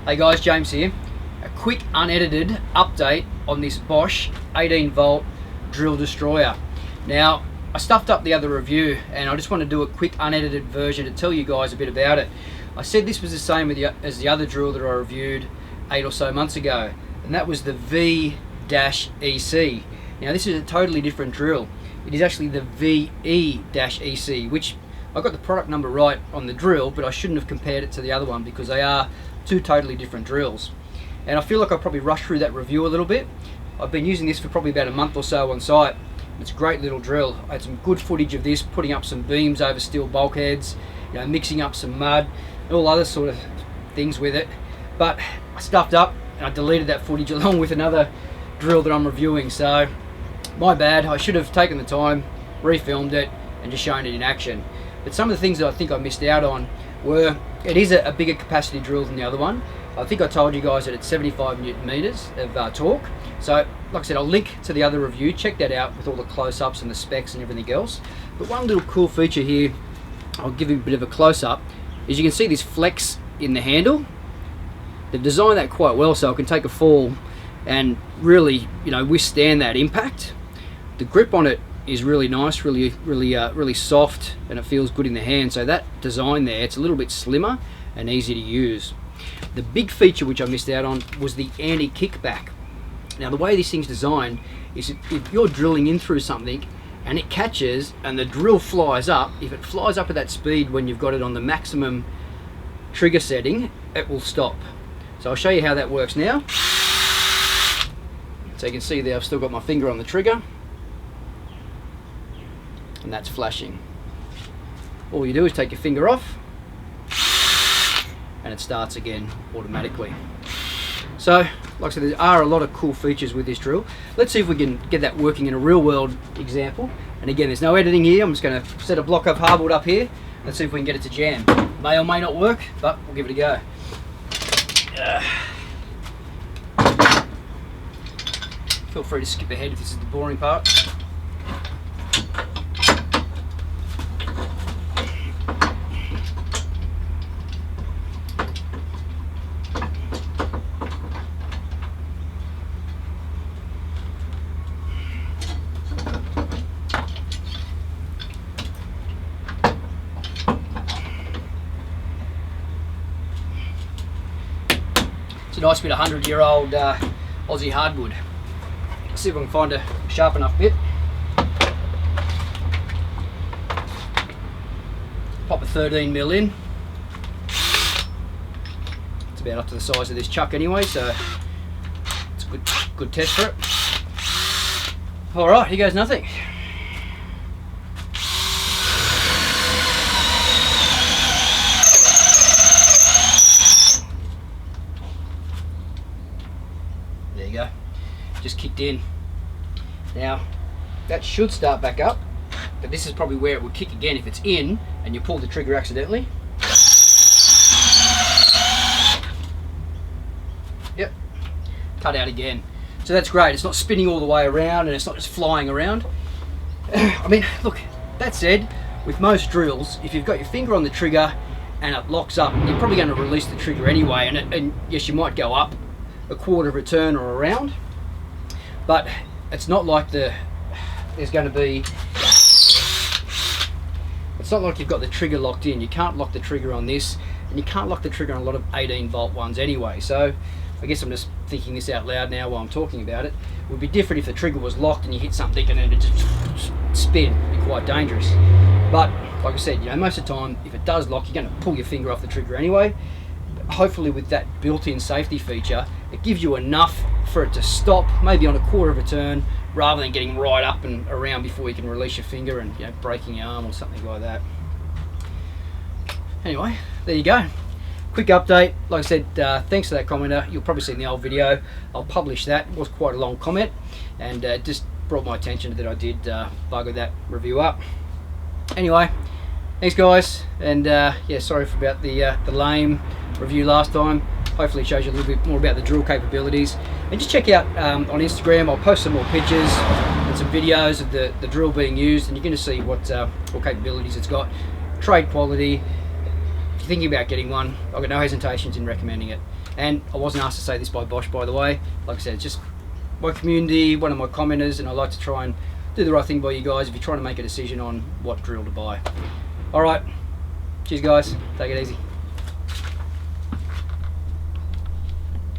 Hey guys, James here. A quick unedited update on this Bosch 18 volt drill destroyer. Now, I stuffed up the other review and I just want to do a quick unedited version to tell you guys a bit about it. I said this was the same as the other drill that I reviewed 8 or so months ago, and that was the V-EC. Now this is a totally different drill. It is actually the VE-EC, which I got the product number right on the drill, but I shouldn't have compared it to the other one because they are two totally different drills. And I feel like I'll probably rush through that review a little bit. I've been using this for probably about a month or so on site. It's a great little drill. I had some good footage of this, putting up some beams over steel bulkheads, you know, mixing up some mud, all other sort of things with it. But I stuffed up and I deleted that footage along with another drill that I'm reviewing. So my bad. I should have taken the time, refilmed it, and just shown it in action. But some of the things that I think I missed out on were, it is a bigger capacity drill than the other one. I think I told you guys that it's 75 Newton meters of torque. So like I said, I'll link to the other review, check that out with all the close-ups and the specs and everything else. But one little cool feature here, I'll give you a bit of a close-up, is you can see this flex in the handle. They've designed that quite well so I can take a fall and really, you know, withstand that impact. The grip on it is really nice, really soft, and it feels good in the hand. So that design there, it's a little bit slimmer and easy to use. The big feature which I missed out on was the anti-kickback. Now the way this thing's designed is if you're drilling in through something and it catches and the drill flies up, if it flies up at that speed when you've got it on the maximum trigger setting, it will stop. So I'll show you how that works now. So you can see there I've still got my finger on the trigger and that's flashing. All you do is take your finger off and it starts again automatically. So like I said, there are a lot of cool features with this drill. Let's see if we can get that working in a real world example. And again, there's no editing here. I'm just going to set a block of hardwood up here. Let's see if we can get it to jam. May or may not work, but we'll give it a go. Feel free to skip ahead if this is the boring part. It's a nice bit of 100-year-old Aussie hardwood. Let's see if I can find a sharp enough bit. Pop a 13mm in. It's about up to the size of this chuck anyway, so it's a good test for it. Alright, here goes nothing. There you go, just kicked in. Now that should start back up, but this is probably where it would kick again if it's in and you pull the trigger accidentally. Yep, cut out again. So that's great, it's not spinning all the way around and it's not just flying around. I mean, look, that said, with most drills, if you've got your finger on the trigger and it locks up, you're probably going to release the trigger anyway, and yes, you might go up a quarter of a turn or around, but it's not like it's not like you've got the trigger locked in. You can't lock the trigger on this, and you can't lock the trigger on a lot of 18 volt ones anyway. So I guess I'm just thinking this out loud now while I'm talking about it. It would be different if the trigger was locked and you hit something and then it just spin. It'd be quite dangerous. But like I said, you know, most of the time if it does lock, you're going to pull your finger off the trigger anyway. Hopefully with that built-in safety feature, it gives you enough for it to stop maybe on a quarter of a turn rather than getting right up and around before you can release your finger and, you know, breaking your arm or something like that. Anyway, there you go. Quick update. Like I said, thanks to that commenter. You'll probably see in the old video. I'll publish that. It was quite a long comment and just brought my attention that I did bugger that review up. Anyway, thanks guys, and yeah, sorry for about the lame review last time. Hopefully it shows you a little bit more about the drill capabilities, and just check out on Instagram. I'll post some more pictures and some videos of the drill being used, and you're going to see what capabilities it's got. Trade quality. you're thinking about getting one, I've got no hesitations in recommending it. And I wasn't asked to say this by Bosch, by the way. Like I said, it's just my community, one of my commenters, and I like to try and do the right thing by you guys if you're trying to make a decision on what drill to buy. Alright, cheers guys, take it easy.